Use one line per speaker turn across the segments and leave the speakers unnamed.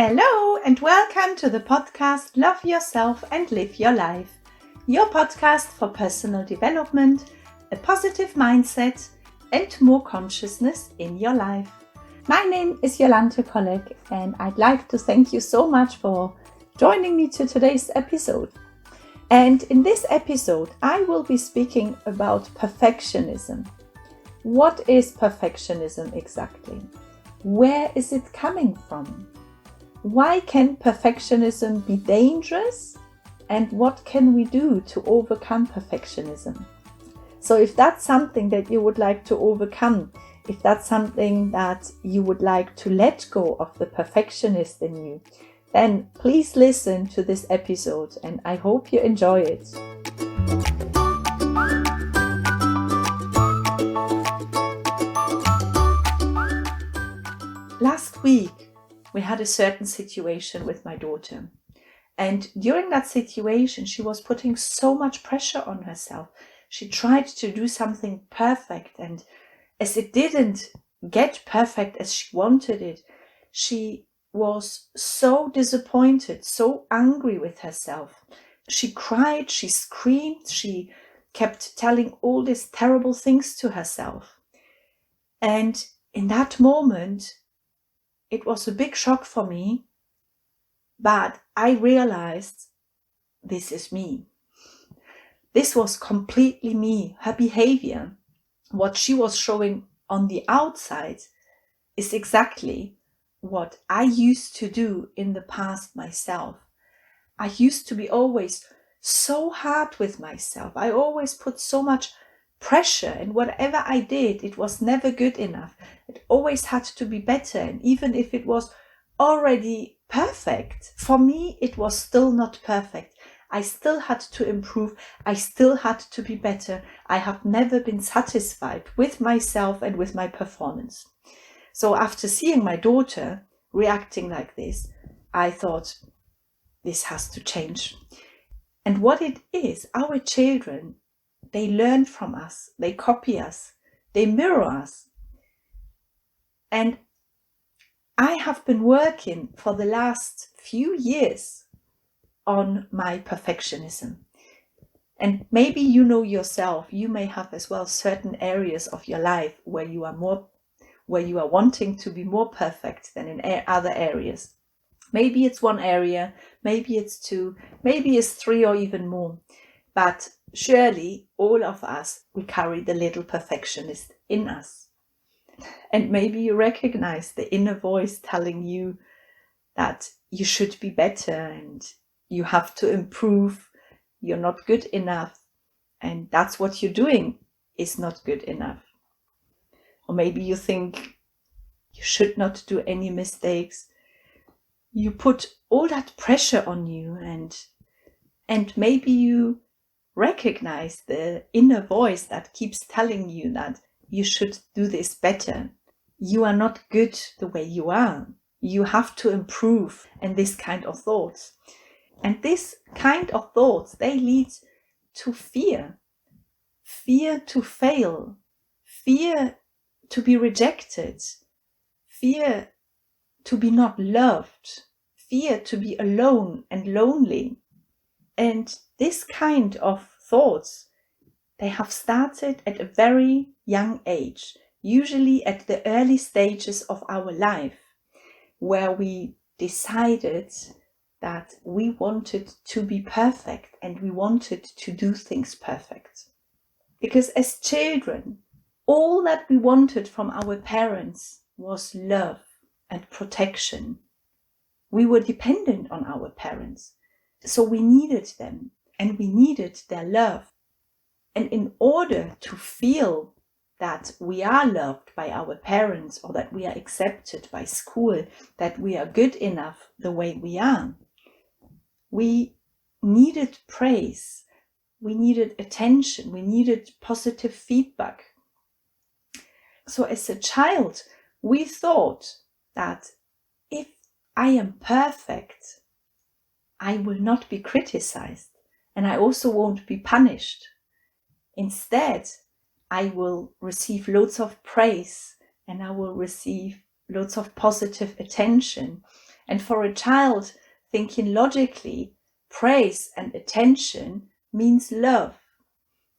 Hello and welcome to the podcast Love Yourself and Live Your Life, your podcast for personal development, a positive mindset and more consciousness in your life. My name is Jolante Kolek and I'd like to thank you so much for joining me to today's episode. And in this episode, I will be speaking about perfectionism. What is perfectionism exactly? Where is it coming from? Why can perfectionism be dangerous? And what can we do to overcome perfectionism? So if that's something that you would like to overcome, if that's something that you would like to let go of the perfectionist in you, then please listen to this episode and I hope you enjoy it. Last week, we had a certain situation with my daughter. And during that situation, she was putting so much pressure on herself. She tried to do something perfect. And as it didn't get perfect as she wanted it, she was so disappointed, so angry with herself. She cried, she screamed, she kept telling all these terrible things to herself. And in that moment, it was a big shock for me, but I realized this is me. This was completely me. Her behavior, what she was showing on the outside, is exactly what I used to do in the past myself. I used to be always so hard with myself. I always put so much pressure, and whatever I did, it was never good enough. It always had to be better, and even if it was already perfect, for me it was still not perfect. I still had to improve. I still had to be better. I have never been satisfied with myself and with my performance. So after seeing my daughter reacting like this, I thought, this has to change. And what it is, our children, they learn from us, they copy us, they mirror us. And I have been working for the last few years on my perfectionism. And maybe you know yourself, you may have as well certain areas of your life where you are wanting to be more perfect than in other areas. Maybe it's one area, maybe it's two, maybe it's three or even more. But surely all of us, we carry the little perfectionist in us. And maybe you recognize the inner voice telling you that you should be better and you have to improve, you're not good enough, and that's what you're doing is not good enough. Or maybe you think you should not do any mistakes. You put all that pressure on you, and maybe you recognize the inner voice that keeps telling you that you should do this better. You are not good the way you are. You have to improve, and this kind of thoughts. And this kind of thoughts, they lead to fear. Fear to fail. Fear to be rejected. Fear to be not loved. Fear to be alone and lonely. And this kind of thoughts, they have started at a very young age, usually at the early stages of our life, where we decided that we wanted to be perfect and we wanted to do things perfect. Because as children, all that we wanted from our parents was love and protection. We were dependent on our parents, so we needed them and we needed their love. And in order to feel that we are loved by our parents or that we are accepted by school, that we are good enough the way we are, we needed praise, we needed attention, we needed positive feedback. So as a child, we thought that if I am perfect, I will not be criticized and I also won't be punished. Instead, I will receive loads of praise and I will receive loads of positive attention And for a child, thinking logically, praise and attention means love.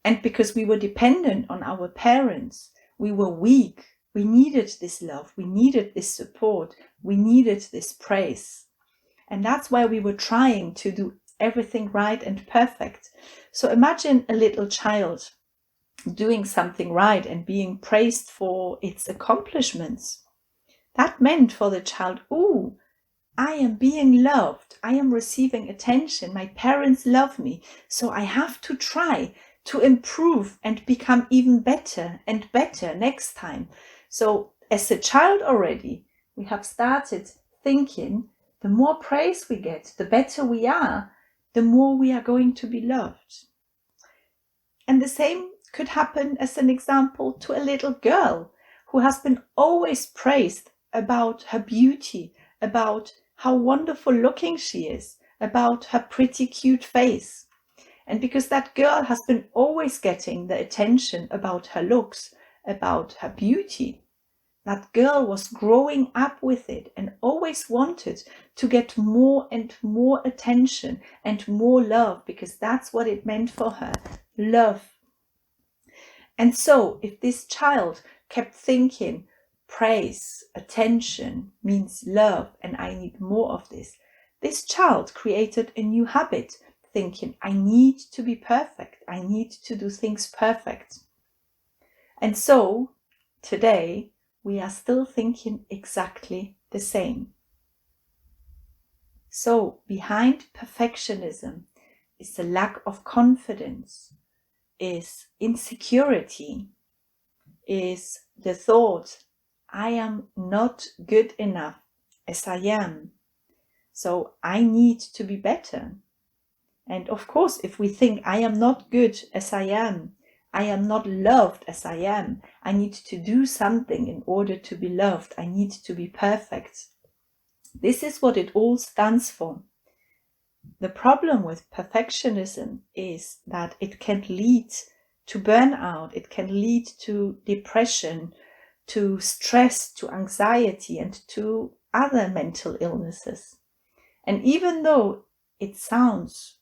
And because we were dependent on our parents, we were weak. We needed this love. We needed this support. We needed this praise. And that's why we were trying to do everything right and perfect. So imagine a little child doing something right and being praised for its accomplishments. That meant for the child, ooh, I am being loved. I am receiving attention. My parents love me. So I have to try to improve and become even better and better next time. So as a child already, we have started thinking the more praise we get, the better we are, the more we are going to be loved. And the same could happen as an example to a little girl who has been always praised about her beauty, about how wonderful looking she is, about her pretty cute face. And because that girl has been always getting the attention about her looks, about her beauty, that girl was growing up with it and always wanted to get more and more attention and more love, because that's what it meant for her, love. And so if this child kept thinking praise, attention means love, and I need more of this child created a new habit, thinking I need to be perfect, I need to do things perfect. And so today we are still thinking exactly the same. So behind perfectionism is a lack of confidence, is insecurity, is the thought, I am not good enough as I am, so I need to be better. And of course, if we think I am not good as I am not loved as I am, I need to do something in order to be loved, I need to be perfect. This is what it all stands for. The problem with perfectionism is that it can lead to burnout, it can lead to depression, to stress, to anxiety, and to other mental illnesses. And even though it sounds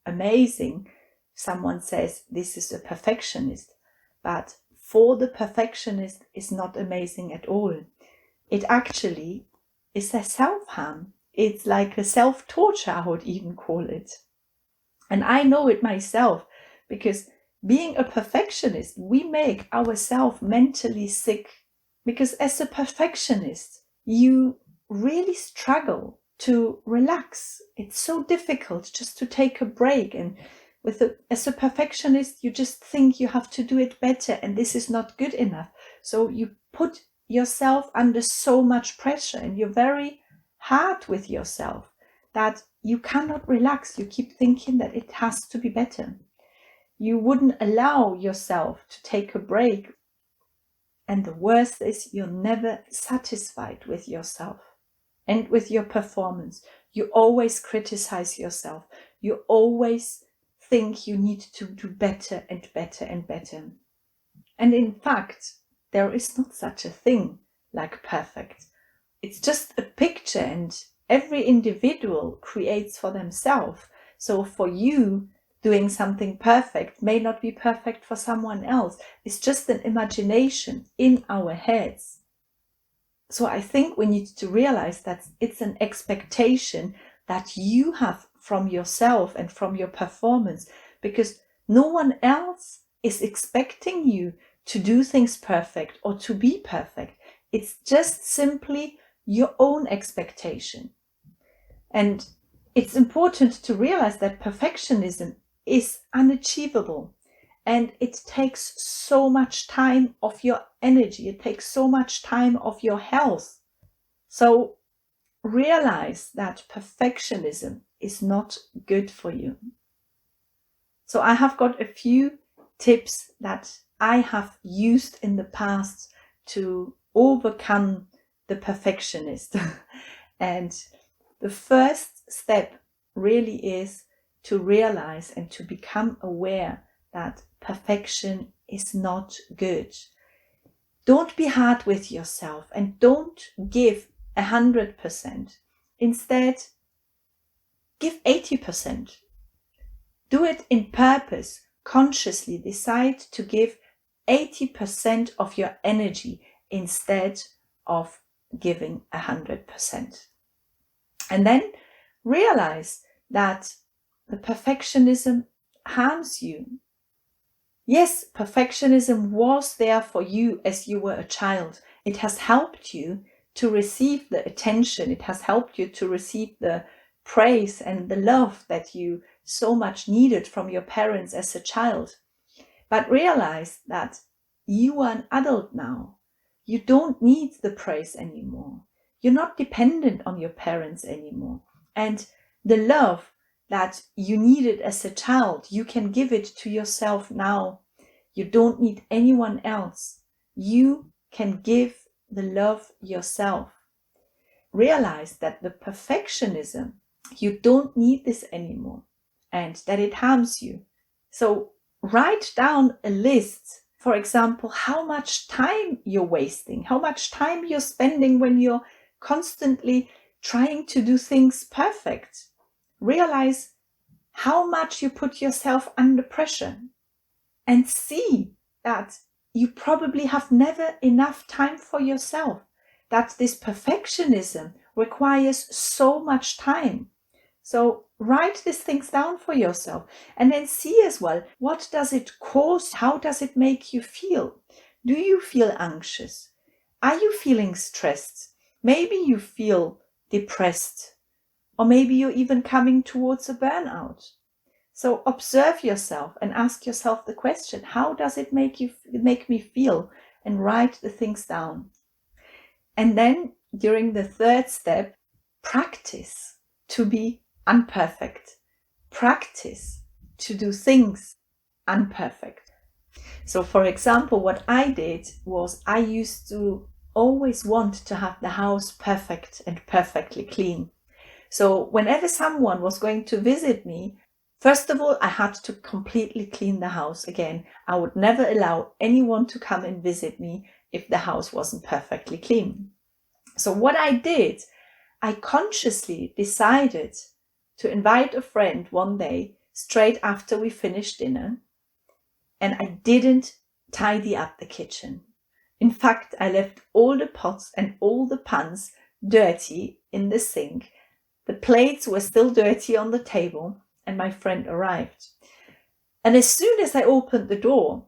amazing, someone says this is a perfectionist, but for the perfectionist is not amazing at all. It actually is a self-harm. It's like a self-torture, I would even call it. And I know it myself, because being a perfectionist, we make ourselves mentally sick. Because as a perfectionist, you really struggle to relax. It's so difficult just to take a break. And as a perfectionist, you just think you have to do it better, and this is not good enough. So you put yourself under so much pressure, and you're very hard with yourself that you cannot relax. You keep thinking that it has to be better. You wouldn't allow yourself to take a break. And the worst is you're never satisfied with yourself and with your performance. You always criticize yourself. You always think you need to do better and better and better. And in fact, there is not such a thing like perfect. It's just a picture, and every individual creates for themselves. So for you, doing something perfect may not be perfect for someone else. It's just an imagination in our heads. So I think we need to realize that it's an expectation that you have from yourself and from your performance, because no one else is expecting you to do things perfect or to be perfect. It's just simply your own expectation. And it's important to realize that perfectionism is unachievable, and it takes so much time of your energy. It takes so much time of your health. So realize that perfectionism is not good for you. So I have got a few tips that I have used in the past to overcome the perfectionist. And the first step really is to realize and to become aware that perfection is not good. Don't be hard with yourself and don't give 100%. instead give 80%. Do it in purpose, consciously decide to give 80% of your energy instead of giving 100%. And then realize that the perfectionism harms you. Yes, perfectionism was there for you as you were a child. It has helped you to receive the attention. It has helped you to receive the praise and the love that you so much needed from your parents as a child. But realize that you are an adult now. You don't need the praise anymore. You're not dependent on your parents anymore. And the love that you needed as a child, you can give it to yourself now. You don't need anyone else. You can give the love yourself. Realize that the perfectionism, you don't need this anymore and that it harms you. So write down a list, for example, how much time you're wasting, how much time you're spending when you're constantly trying to do things perfect. Realize how much you put yourself under pressure and see that you probably have never enough time for yourself, that this perfectionism requires so much time. So write these things down for yourself and then see as well, what does it cause? How does it make you feel? Do you feel anxious? Are you feeling stressed? Maybe you feel depressed, or maybe you're even coming towards a burnout. So observe yourself and ask yourself the question, how does it make me feel? And write the things down. And then during the third step, practice to be unperfect. Practice to do things unperfect. So for example, what I did was I used to always want to have the house perfect and perfectly clean. So whenever someone was going to visit me, first of all, I had to completely clean the house again. I would never allow anyone to come and visit me if the house wasn't perfectly clean. So what I did, I consciously decided to invite a friend one day straight after we finished dinner, and I didn't tidy up the kitchen. In fact, I left all the pots and all the pans dirty in the sink. The plates were still dirty on the table, and my friend arrived. And as soon as I opened the door,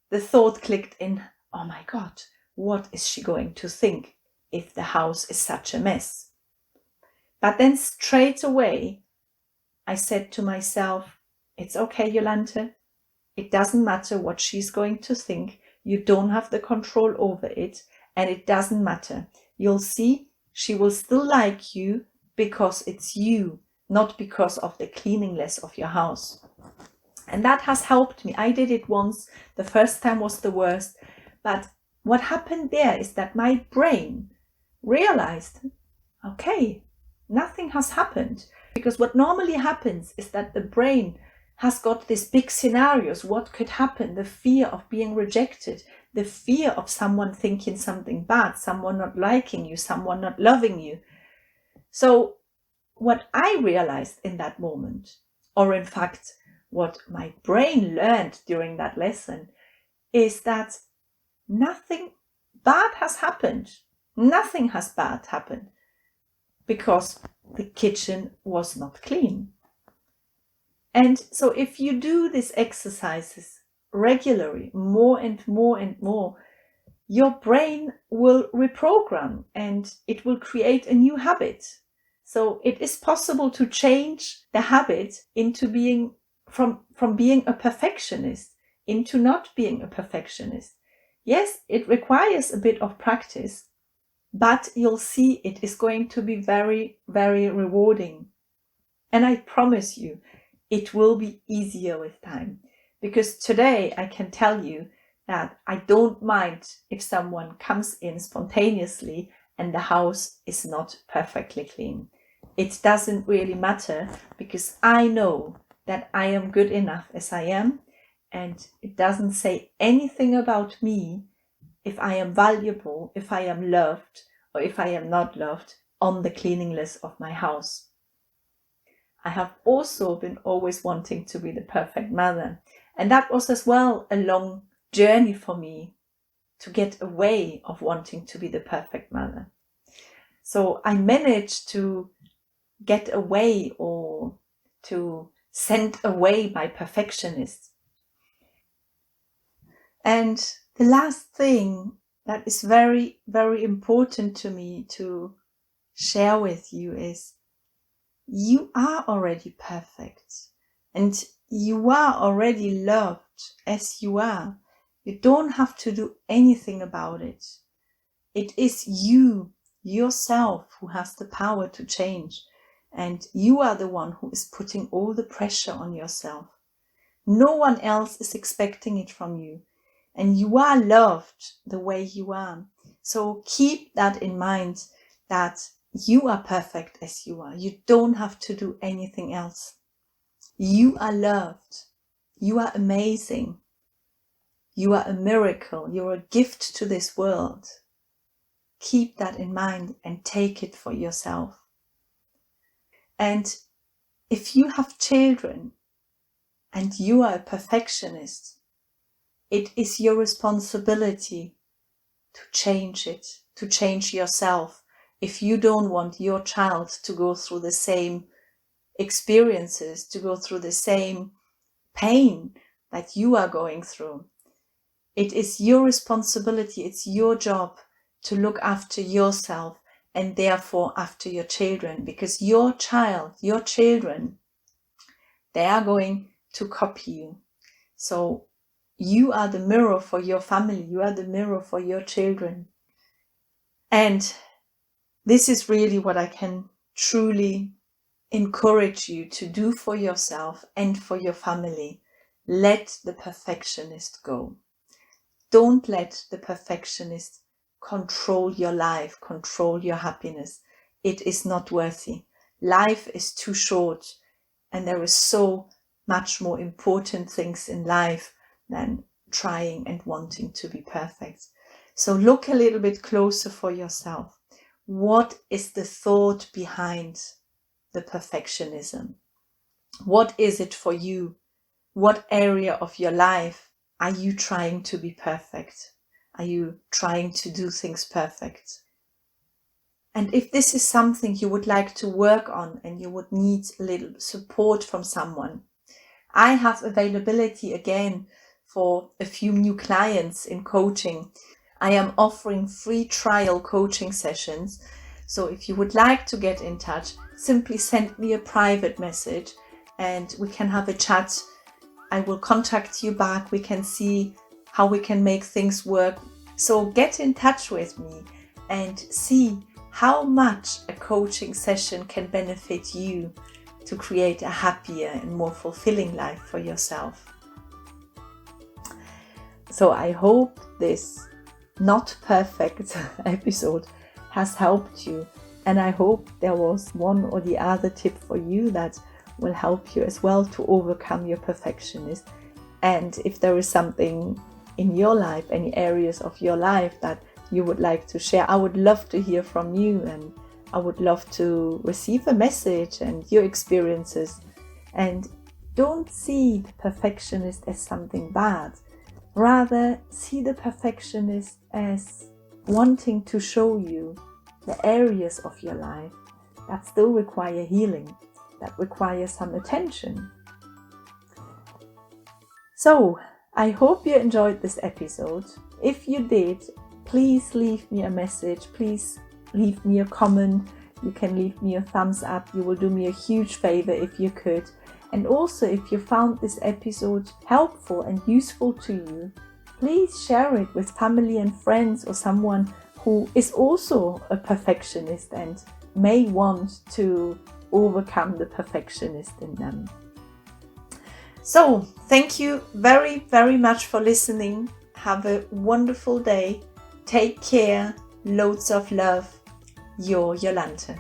the thought clicked in, oh my God, what is she going to think if the house is such a mess? But then straight away, I said to myself, it's okay, Jolante. It doesn't matter what she's going to think. You don't have the control over it, and it doesn't matter. You'll see, she will still like you because it's you, not because of the cleanliness of your house. And that has helped me. I did it once. The first time was the worst. But what happened there is that my brain realized, okay, nothing has happened. Because what normally happens is that the brain has got these big scenarios. What could happen? The fear of being rejected, the fear of someone thinking something bad, someone not liking you, someone not loving you. So what I realized in that moment, or in fact, what my brain learned during that lesson, is that nothing bad has happened. Nothing has bad happened because the kitchen was not clean. And so if you do these exercises regularly, more and more and more, your brain will reprogram and it will create a new habit. So it is possible to change the habit into being from being a perfectionist into not being a perfectionist. Yes, it requires a bit of practice, but you'll see it is going to be very, very rewarding. And I promise you, it will be easier with time. Because today I can tell you that I don't mind if someone comes in spontaneously and the house is not perfectly clean. It doesn't really matter because I know that I am good enough as I am, and it doesn't say anything about me if I am valuable, if I am loved, or if I am not loved, on the cleanliness of my house. I have also been always wanting to be the perfect mother. And that was as well a long journey for me to get away of wanting to be the perfect mother. So I managed to get away or to send away my perfectionist. And the last thing that is very, very important to me to share with you is you are already perfect and you are already loved as you are. You don't have to do anything about it. It is you, yourself, who has the power to change. And you are the one who is putting all the pressure on yourself. No one else is expecting it from you. And you are loved the way you are. So keep that in mind, that you are perfect as you are. You don't have to do anything else. You are loved. You are amazing. You are a miracle. You're a gift to this world. Keep that in mind and take it for yourself. And if you have children and you are a perfectionist, it is your responsibility to change it, to change yourself. If you don't want your child to go through the same experiences, to go through the same pain that you are going through, it is your responsibility, it's your job to look after yourself and therefore after your children, because your children, they are going to copy you. So you are the mirror for your family, you are the mirror for your children. And this is really what I can truly encourage you to do for yourself and for your family. Let the perfectionist go. Don't let the perfectionist control your life, control your happiness. It is not worthy. Life is too short, and there is so much more important things in life than trying and wanting to be perfect. So look a little bit closer for yourself. What is the thought behind the perfectionism? What is it for you? What area of your life are you trying to be perfect? Are you trying to do things perfect? And if this is something you would like to work on and you would need a little support from someone, I have availability again for a few new clients in coaching. I am offering free trial coaching sessions. So if you would like to get in touch, simply send me a private message and we can have a chat. I will contact you back. We can see how we can make things work. So get in touch with me and see how much a coaching session can benefit you to create a happier and more fulfilling life for yourself. So I hope this not perfect episode has helped you, and I hope there was one or the other tip for you that will help you as well to overcome your perfectionism. And if there is something in your life, any areas of your life that you would like to share, I would love to hear from you, and I would love to receive a message and your experiences. And don't see the perfectionist as something bad. Rather, see the perfectionist as wanting to show you the areas of your life that still require healing, that require some attention. So, I hope you enjoyed this episode. If you did, please leave me a message. Please leave me a comment. You can leave me a thumbs up. You will do me a huge favor if you could. And also, if you found this episode helpful and useful to you, please share it with family and friends or someone who is also a perfectionist and may want to overcome the perfectionist in them. So, thank you very, very much for listening. Have a wonderful day. Take care. Loads of love. Your Jolante.